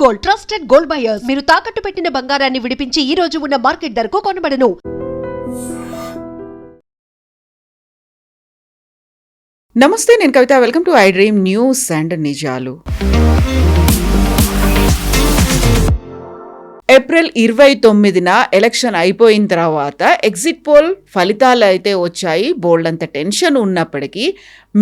Gold, trusted gold buyers. మీరు తాకట్టు పెట్టిన బంగారాన్ని విడిపించి ఈ రోజు ఉన్న మార్కెట్ ధరకు కొనబడను. నమస్తే, నేను Kavitha. Welcome to I dream news and నిజాలు. ఏప్రిల్ 29న ఎలక్షన్ అయిపోయిన తర్వాత ఎగ్జిట్ పోల్ ఫలితాలు అయితే వచ్చాయి. బోల్డ్ అంత టెన్షన్ ఉన్నప్పటికీ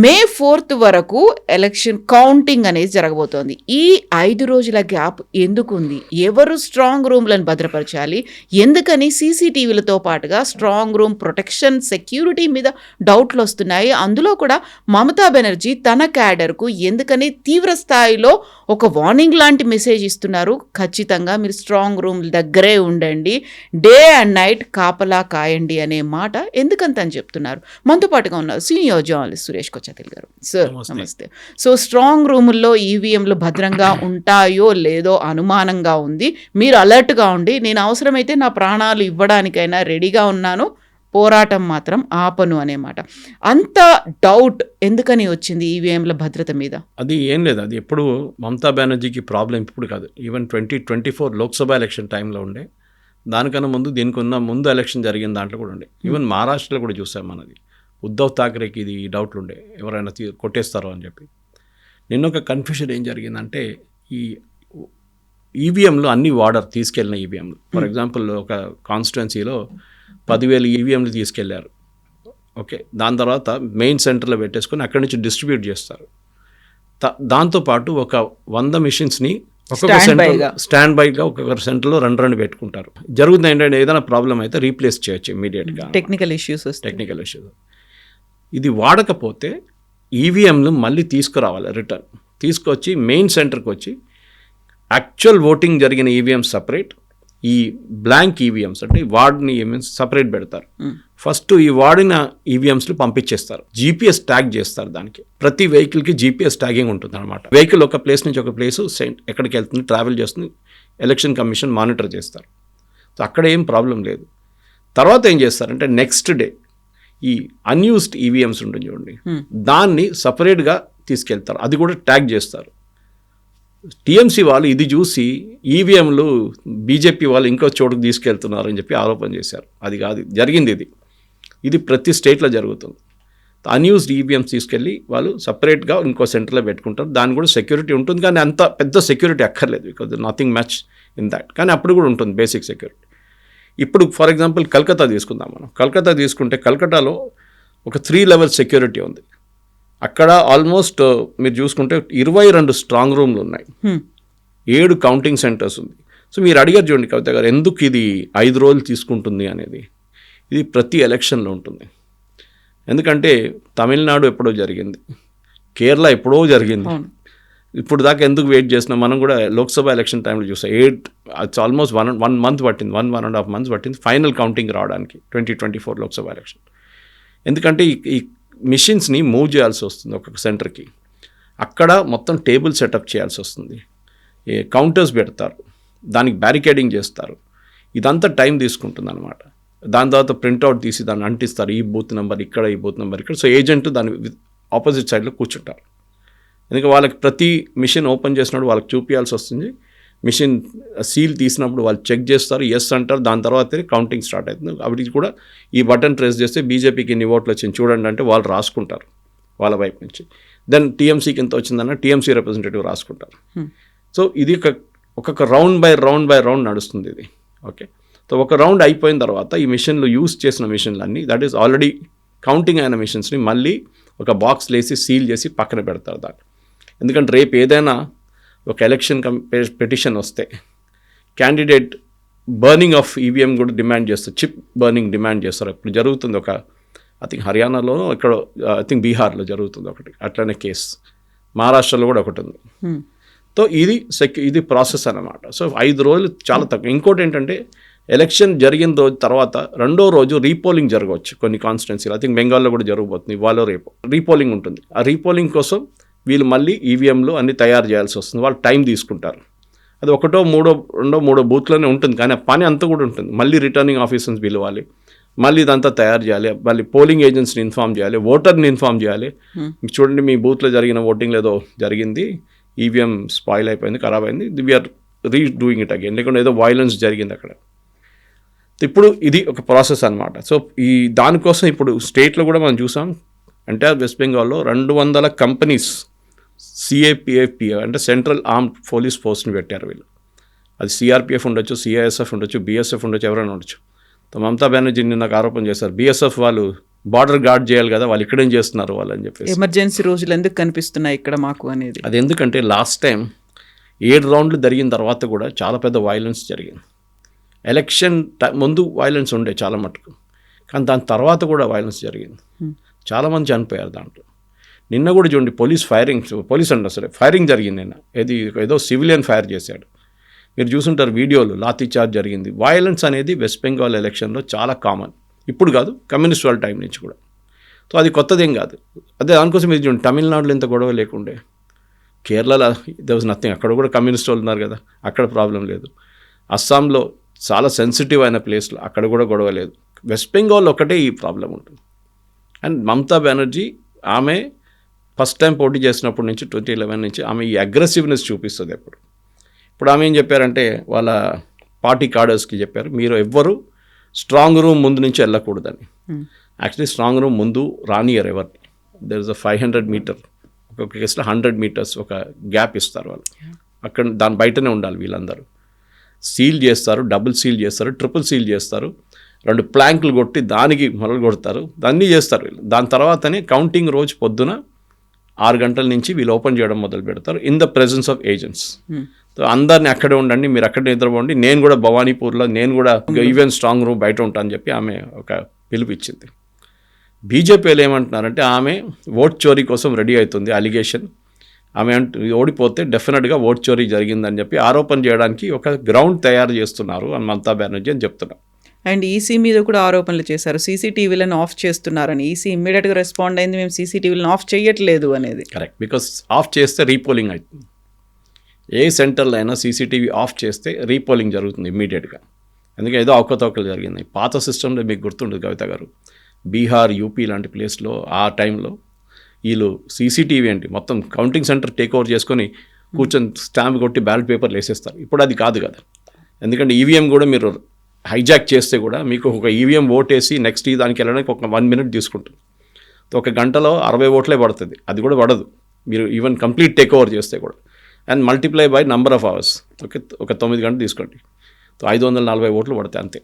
మే 4th వరకు ఎలక్షన్ కౌంటింగ్ అనేది జరగబోతోంది. ఈ 5 రోజుల గ్యాప్ ఎందుకుంది? ఎవరు స్ట్రాంగ్ రూమ్లను భద్రపరచాలి? ఎందుకని సీసీటీవీలతో పాటుగా స్ట్రాంగ్ రూమ్ ప్రొటెక్షన్, సెక్యూరిటీ మీద డౌట్లు వస్తున్నాయి. అందులో కూడా మమతా బెనర్జీ తన క్యాడర్కు ఎందుకని తీవ్ర స్థాయిలో ఒక వార్నింగ్ లాంటి మెసేజ్ ఇస్తున్నారు. ఖచ్చితంగా మీరు స్ట్రాంగ్ రూమ్ దగ్గరే ఉండండి, డే అండ్ నైట్ కాపలా కాయండి అనే మాట ఎందుకంత అని చెప్తున్నారు. మనతో పాటుగా ఉన్నారు సీనియర్ జర్నలిస్ట్ సురేష్ కొచ్చాతిల్ గారు. సార్ నమస్తే. సో స్ట్రాంగ్ రూముల్లో ఈవీఎంలు భద్రంగా ఉంటాయో లేదో అనుమానంగా ఉంది. మీరు అలర్ట్గా ఉండి, నేను అవసరమైతే నా ప్రాణాలు ఇవ్వడానికైనా రెడీగా ఉన్నాను, పోరాటం మాత్రం ఆపను అనే మాట. అంత డౌట్ ఎందుకని వచ్చింది ఈవీఎంల భద్రత మీద? అది ఏం లేదు, అది ఎప్పుడు మమతా బెనర్జీకి ప్రాబ్లం ఇప్పుడు కాదు. ఈవెన్ 2024 లోక్సభ ఎలక్షన్ టైంలో ఉండే, దానికన్నా ముందు దీనికి ఉన్న ముందు ఎలక్షన్ జరిగిన దాంట్లో కూడా ఉండే. ఈవెన్ మహారాష్ట్రలో కూడా చూసాం మనది. ఉద్ధవ్ థాకరేకి ఇది డౌట్లు ఉండే, ఎవరైనా కొట్టేస్తారో అని చెప్పి. నిన్న ఒక కన్ఫ్యూషన్ ఏం జరిగిందంటే, ఈ ఈవీఎంలు అన్ని వాడర్ తీసుకెళ్ళిన ఈవీఎంలు. ఫర్ ఎగ్జాంపుల్ ఒక కాన్స్టిట్యున్సీలో 10,000 ఈవీఎంలు తీసుకెళ్లారు. ఓకే, దాని తర్వాత మెయిన్ సెంటర్లో పెట్టేసుకొని అక్కడి నుంచి డిస్ట్రిబ్యూట్ చేస్తారు. దాంతోపాటు ఒక 100 మిషన్స్ని ఒక్కొక్క సెంటర్ స్టాండ్ బైగా ఒక్కొక్క సెంటర్లో రెండు పెట్టుకుంటారు. జరుగుతుంది ఏంటంటే, ఏదైనా ప్రాబ్లం అయితే రీప్లేస్ చేయొచ్చు ఇమీడియట్గా. Technical issues. ఇది వాడకపోతే ఈవీఎంలు మళ్ళీ తీసుకురావాలి, రిటర్న్ తీసుకొచ్చి మెయిన్ సెంటర్కి వచ్చి యాక్చువల్ ఓటింగ్ జరిగిన ఈవీఎం సపరేట్, ఈ బ్లాంక్ ఈవీఎంస్ అంటే వాడిన ఈవీఎంస్ సపరేట్ పెడతారు. ఫస్ట్ ఈ వాడిన ఈవీఎంస్లు పంపించేస్తారు, జీపీఎస్ ట్యాగ్ చేస్తారు. దానికి ప్రతి వెహికల్కి జీపీఎస్ ట్యాగింగ్ ఉంటుంది అనమాట. వెహికల్ ఒక ప్లేస్ నుంచి ఒక ప్లేస్ ఎక్కడికి వెళ్తుంది, ట్రావెల్ చేస్తుంది, ఎలక్షన్ కమిషన్ మానిటర్ చేస్తారు. సో అక్కడ ఏం ప్రాబ్లం లేదు. తర్వాత ఏం చేస్తారంటే, నెక్స్ట్ డే ఈ అన్యూస్డ్ ఈవీఎంస్ ఉంటుంది చూడండి, దాన్ని సపరేట్గా తీసుకెళ్తారు, అది కూడా ట్యాగ్ చేస్తారు. టీఎంసీ వాళ్ళు ఇది చూసి ఈవీఎంలు బీజేపీ వాళ్ళు ఇంకో చోటుకు తీసుకెళ్తున్నారు అని చెప్పి ఆరోపణ చేశారు. అది కాదు జరిగింది. ఇది ప్రతి స్టేట్లో జరుగుతుంది. అన్యూస్డ్ ఈవీఎంస్ తీసుకెళ్ళి వాళ్ళు సపరేట్గా ఇంకో సెంటర్లో పెట్టుకుంటారు. దాని కూడా సెక్యూరిటీ ఉంటుంది, కానీ అంత పెద్ద సెక్యూరిటీ అక్కర్లేదు, because nothing match in that. కానీ అప్పుడు కూడా ఉంటుంది బేసిక్ సెక్యూరిటీ. ఇప్పుడు ఫర్ ఎగ్జాంపుల్ కలకత్తా తీసుకుందాం మనం. కలకత్తా తీసుకుంటే కలకత్తాలో ఒక 3 లెవెల్ సెక్యూరిటీ ఉంది. అక్కడ ఆల్మోస్ట్ మీరు చూసుకుంటే 22 స్ట్రాంగ్ రూమ్లు ఉన్నాయి, 7 కౌంటింగ్ సెంటర్స్ ఉంది. సో మీరు అడిగారు చూడండి కవిత గారు, ఎందుకు ఇది 5 రోజులు తీసుకుంటుంది అనేది. ఇది ప్రతి ఎలక్షన్లో ఉంటుంది. ఎందుకంటే తమిళనాడు ఎప్పుడో జరిగింది, కేరళ ఎప్పుడో జరిగింది. ఇప్పుడు దాకా ఎందుకు వెయిట్ చేసినా? మనం కూడా లోక్సభ ఎలక్షన్ టైంలో చూసాం. ఆల్మోస్ట్ 1 మంత్ పట్టింది, 1.5 మంత్స్ పట్టింది ఫైనల్ కౌంటింగ్ రావడానికి 2024 లోక్సభ ఎలక్షన్. ఎందుకంటే ఈ మిషన్స్ని మూవ్ చేయాల్సి వస్తుంది ఒక్కొక్క సెంటర్కి. అక్కడ మొత్తం టేబుల్ సెటప్ చేయాల్సి వస్తుంది, కౌంటర్స్ పెడతారు, దానికి బ్యారికేడింగ్ చేస్తారు. ఇదంతా టైం తీసుకుంటుంది అనమాట. దాని తర్వాత ప్రింట్అవుట్ తీసి దాన్ని అంటిస్తారు, ఈ బూత్ నెంబర్ ఇక్కడ, ఈ బూత్ నెంబర్ ఇక్కడ. సో ఏజెంట్ దాని ఆపోజిట్ సైడ్లో కూర్చుంటారు. ఎందుకంటే వాళ్ళకి ప్రతి మిషన్ ఓపెన్ చేసినప్పుడు వాళ్ళకి చూపించాల్సి వస్తుంది. మిషన్ సీల్ తీసినప్పుడు వాళ్ళు చెక్ చేస్తారు, ఎస్ అంటారు. దాని తర్వాత కౌంటింగ్ స్టార్ట్ అవుతుంది. అప్పటికి కూడా ఈ బటన్ ప్రెస్ చేస్తే బీజేపీకి ఇన్ని ఓట్లు వచ్చింది చూడండి అంటే వాళ్ళు రాసుకుంటారు వాళ్ళ వైపు నుంచి. దెన్ టీఎంసీకి ఎంత వచ్చిందన్న టీఎంసీ రిప్రజెంటేటివ్ రాసుకుంటారు. సో ఇది ఒక్కొక్క రౌండ్ బై రౌండ్ నడుస్తుంది ఇది. ఓకే, సో ఒక రౌండ్ అయిపోయిన తర్వాత ఈ మిషన్లు యూస్ చేసిన మిషన్లన్నీ, దట్ ఈస్ ఆల్రెడీ కౌంటింగ్ అయిన మిషన్స్ని మళ్ళీ ఒక బాక్స్ వేసి సీల్ చేసి పక్కన పెడతారు దాన్ని. ఎందుకంటే రేపు ఏదైనా ఒక ఎలక్షన్ పిటిషన్ వస్తే క్యాండిడేట్ బర్నింగ్ ఆఫ్ ఈవీఎం కూడా డిమాండ్ చేస్తారు, చిప్ బర్నింగ్ డిమాండ్ చేస్తారు. ఇప్పుడు జరుగుతుంది ఒక, ఐ థింక్ హర్యానాలోనో ఇక్కడ, ఐ థింక్ బీహార్లో జరుగుతుంది ఒకటి అట్లనే కేసు. మహారాష్ట్రలో కూడా ఒకటి ఉంది. సో ఇది ప్రాసెస్ అన్నమాట. సో 5 రోజులు చాలా తక్కువ. ఇంకోటి ఏంటంటే, ఎలక్షన్ జరిగిన రోజు తర్వాత 2వ రోజు రీపోలింగ్ జరగవచ్చు కొన్ని కాన్స్టిట్యున్సీలు. ఐ థింక్ బెంగాల్లో కూడా జరగబోతుంది, ఇవాళ రేపు రీపోలింగ్ ఉంటుంది. ఆ రీపోలింగ్ కోసం వీళ్ళు మళ్ళీ ఈవీఎంలు అన్నీ తయారు చేయాల్సి వస్తుంది. వాళ్ళు టైం తీసుకుంటారు. అది 1, 2, 3 బూత్లోనే ఉంటుంది, కానీ ఆ పని అంతా కూడా ఉంటుంది. మళ్ళీ రిటర్నింగ్ ఆఫీసర్స్ పిలవాలి, మళ్ళీ ఇదంతా తయారు చేయాలి, మళ్ళీ పోలింగ్ ఏజెంట్స్ని ఇన్ఫామ్ చేయాలి, ఓటర్ని ఇన్ఫామ్ చేయాలి. చూడండి, మీ బూత్లో జరిగిన ఓటింగ్ ఏదో జరిగింది, ఈవీఎం స్పాయిల్ అయిపోయింది, ఖరాబ్ అయింది, వీఆర్ రీడూయింగ్ ఇట్ అగైన్, లేకుంటే ఏదో వైలెన్స్ జరిగింది అక్కడ. ఇప్పుడు ఇది ఒక ప్రాసెస్ అనమాట. సో ఈ దానికోసం ఇప్పుడు స్టేట్లో కూడా మనం చూసాం, ఎంటైర్ వెస్ట్ బెంగాల్లో 200 కంపెనీస్ సిఏపిఎఫ్ అంటే సెంట్రల్ ఆర్మ్డ్ పోలీస్ ఫోర్స్ని పెట్టారు వీళ్ళు. అది సిఆర్పిఎఫ్ ఉండొచ్చు, సిఐఎస్ఎఫ్ ఉండొచ్చు, బిఎస్ఎఫ్ ఉండొచ్చు, ఎవరైనా ఉండొచ్చు. మమతా బెనర్జీ నాకు ఆరోపణ చేశారు, బిఎస్ఎఫ్ వాళ్ళు బార్డర్ గార్డ్ చేయాలి కదా, వాళ్ళు ఇక్కడేం చేస్తున్నారు వాళ్ళు అని చెప్పేసి. ఎమర్జెన్సీ రోజులు ఎందుకు కనిపిస్తున్నాయి ఇక్కడ మాకు అనేది. అది ఎందుకంటే లాస్ట్ టైం 7 రౌండ్లు జరిగిన తర్వాత కూడా చాలా పెద్ద వైలెన్స్ జరిగింది. ఎలక్షన్ ముందు వైలెన్స్ ఉండే చాలా మటుకు, కానీ దాని తర్వాత కూడా వైలెన్స్ జరిగింది. చాలామంది చనిపోయారు దాంట్లో. నిన్న కూడా చూడండి పోలీస్ అంటే అసలు ఫైరింగ్ జరిగింది నిన్న. ఏదో సివిలియన్ ఫైర్ చేశాడు, మీరు చూసుంటారు వీడియోలు, లాఠీ చార్జ్ జరిగింది. వైలెన్స్ అనేది వెస్ట్ బెంగాల్ ఎలక్షన్లో చాలా కామన్, ఇప్పుడు కాదు, కమ్యూనిస్ట్ వాళ్ళ టైం నుంచి కూడా. సో అది కొత్తదేం కాదు. అదే దానికోసం మీరు చూడండి, తమిళనాడులో ఇంత గొడవ లేకుండే, కేరళలో దే వాజ్ నథింగ్, అక్కడ కూడా కమ్యూనిస్ట్ వాళ్ళు ఉన్నారు కదా, అక్కడ ప్రాబ్లం లేదు. అస్సాంలో చాలా సెన్సిటివ్ అయిన ప్లేస్లో అక్కడ కూడా గొడవ లేదు. వెస్ట్ బెంగాల్లో ఒకటే ఈ ప్రాబ్లం ఉంటుంది. అండ్ మమతా బెనర్జీ ఆమె ఫస్ట్ టైం పోటీ చేసినప్పటి నుంచి 2011 నుంచి ఆమె ఈ అగ్రెసివ్నెస్ చూపిస్తుంది ఎప్పుడు. ఇప్పుడు ఆమె ఏం చెప్పారంటే వాళ్ళ పార్టీ కార్డర్స్కి చెప్పారు, మీరు ఎవ్వరు స్ట్రాంగ్ రూమ్ ముందు నుంచి వెళ్ళకూడదని. యాక్చువల్లీ స్ట్రాంగ్ రూమ్ ముందు రానియర్ ఎవరు. దెర్ ఇస్ అ 500 మీటర్, ఒక్కొక్క కేసులో 100 మీటర్స్ ఒక గ్యాప్ ఇస్తారు వాళ్ళు, అక్కడ దాని బయటనే ఉండాలి వీళ్ళందరూ. సీల్ చేస్తారు, డబుల్ సీల్ చేస్తారు, ట్రిపుల్ సీల్ చేస్తారు, 2 ప్లాంకులు కొట్టి దానికి మొదలు కొడతారు, దాన్ని చేస్తారు వీళ్ళు. దాని తర్వాతనే కౌంటింగ్ రోజు పొద్దున 6 గంటల నుంచి వీళ్ళు ఓపెన్ చేయడం మొదలు పెడతారు in the presence of agents. So అందరిని అక్కడే ఉండండి, మీరు అక్కడ నిద్రపోండి, నేను కూడా భవానీపూర్లో నేను కూడా ఈవెన్ స్ట్రాంగ్ రూమ్ బయట ఉంటాను అని చెప్పి ఆమె ఒక పిలుపిచ్చింది. బీజేపీలు ఏమంటున్నారంటే ఆమె ఓట్ చోరీ కోసం రెడీ అవుతుంది, అలిగేషన్. ఆమె ఓడిపోతే డెఫినెట్గా ఓట్ చోరీ జరిగిందని చెప్పి ఆరోపణ చేయడానికి ఒక గ్రౌండ్ తయారు చేస్తున్నారు అని మమతా బెనర్జీ అని చెప్తున్నారు. అండ్ ఈసీ మీద కూడా ఆరోపణలు చేశారు, సీసీటీవీలను ఆఫ్ చేస్తున్నారని. ఈసీ ఇమ్మీడియట్గా రెస్పాండ్ అయింది, మేము సీసీటీవీలను ఆఫ్ చేయట్లేదు అనేది. కరెక్ట్, బికాస్ ఆఫ్ చేస్తే రీపోలింగ్ అవుతుంది. ఏ సెంటర్లో అయినా సీసీటీవీ ఆఫ్ చేస్తే రీపోలింగ్ జరుగుతుంది ఇమ్మీడియట్గా. అందుకే ఏదో అవకతవకలు జరిగింది పాత సిస్టంలో, మీకు గుర్తుండదు కవిత గారు, బీహార్, యూపీ లాంటి ప్లేస్లో ఆ టైంలో వీళ్ళు సీసీటీవీ ఏంటి మొత్తం కౌంటింగ్ సెంటర్ టేక్ ఓవర్ చేసుకొని కూర్చొని స్టాంప్ కొట్టి బ్యాలెట్ పేపర్లు వేసేస్తారు. ఇప్పుడు అది కాదు కదా, ఎందుకంటే ఈవీఎం కూడా మీరు హైజాక్ చేస్తే కూడా మీకు ఒక ఈవీఎం ఓట్ వేసి నెక్స్ట్ దానికి వెళ్ళడానికి ఒక 1 మినిట్ తీసుకుంటుంది. ఒక గంటలో 60 ఓట్లే పడుతుంది, అది కూడా పడదు మీరు ఈవెన్ కంప్లీట్ టేక్ ఓవర్ చేస్తే కూడా. And multiply by number of hours, okay, ఒక 9 గంటలు తీసుకోండి, 540 ఓట్లు పడతాయి అంతే.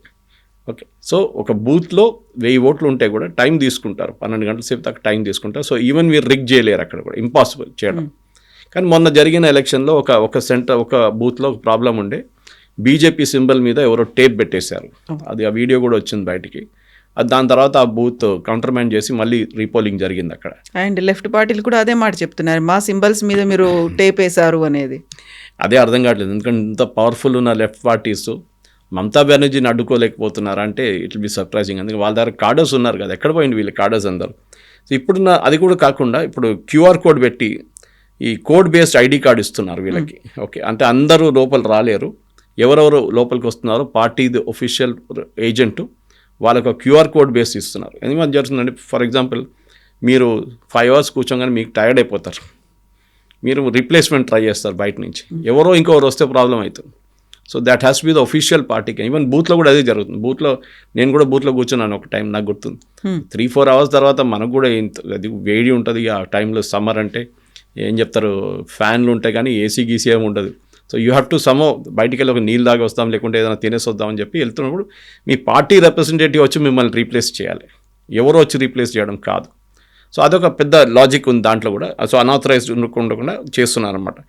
ఓకే, సో ఒక బూత్లో 1000 ఓట్లు ఉంటే కూడా టైం తీసుకుంటారు, 12 గంటల సేపు దాకా టైం తీసుకుంటారు. సో ఈవెన్ మీరు రిగ్ చేయలేరు అక్కడ కూడా, ఇంపాసిబుల్ చేయడం. కానీ మొన్న జరిగిన ఎలక్షన్లో ఒక బూత్లో ఒక ప్రాబ్లం ఉండే, బీజేపీ సింబల్ మీద ఎవరో టేప్ పెట్టేశారు, అది ఆ వీడియో కూడా వచ్చింది బయటికి. దాని తర్వాత ఆ బూత్ కౌంటర్మైండ్ చేసి మళ్ళీ రీపోలింగ్ జరిగింది అక్కడ. అండ్ లెఫ్ట్ పార్టీలు కూడా అదే మాట చెప్తున్నారు, మా సింబల్స్ మీద మీరు టేప్ వేశారు అనేది. అదే అర్థం కావట్లేదు, ఎందుకంటే ఇంత పవర్ఫుల్ ఉన్న లెఫ్ట్ పార్టీస్ మమతా బెనర్జీని అడ్డుకోలేకపోతున్నారు అంటే ఇట్ విల్ బి సర్ప్రైజింగ్. అందుకే వాళ్ళ దగ్గర కార్డర్స్ ఉన్నారు కదా, ఎక్కడ పోయింది వీళ్ళ కార్డర్స్ అందరూ. సో ఇప్పుడున్న అది కూడా కాకుండా ఇప్పుడు క్యూఆర్ కోడ్ పెట్టి ఈ కోడ్ బేస్డ్ ఐడి కార్డు ఇస్తున్నారు వీళ్ళకి. ఓకే, అంటే అందరూ లోపల రాలేరు, ఎవరెవరు లోపలికి వస్తున్నారో పార్టీది ఒఫీషియల్ ఏజెంటు వాళ్ళకు క్యూఆర్ కోడ్ బేస్ ఇస్తున్నారు. ఎందుకంటే జరుగుతుందండి, ఫర్ ఎగ్జాంపుల్ మీరు 5 అవర్స్ కూర్చోగానే మీకు టైర్డ్ అయిపోతారు, మీరు రీప్లేస్మెంట్ ట్రై చేస్తారు బయట నుంచి, ఎవరో ఇంకొకరు వస్తే ప్రాబ్లం అవుతుంది. So that has be the official పార్టీకి. ఈవెన్ బూత్లో కూడా అదే జరుగుతుంది. నేను కూడా బూత్లో కూర్చున్నాను ఒక టైం, నాకు గుర్తుంది. 3-4 అవర్స్ తర్వాత మనకు కూడా అది వేడి ఉంటుంది ఆ టైంలో. సమ్మర్ అంటే ఏం చెప్తారు, ఫ్యాన్లు ఉంటాయి కానీ ఏసీ గీసీ ఏమి ఉండదు. So you have to some బయటికి వెళ్ళి ఒక నీళ్ళు దాగి వస్తాం, లేకుంటే ఏదైనా తినేసి వద్దామని చెప్పి వెళ్తున్నప్పుడు మీ పార్టీ రిప్రజెంటేటివ్ వచ్చి మిమ్మల్ని రీప్లేస్ చేయాలి, ఎవరో వచ్చి రీప్లేస్ చేయడం కాదు. సో అదొక పెద్ద లాజిక్ ఉంది దాంట్లో కూడా. సో అనాథరైజ్డ్ ఉండకుండా చేస్తున్నారన్నమాట.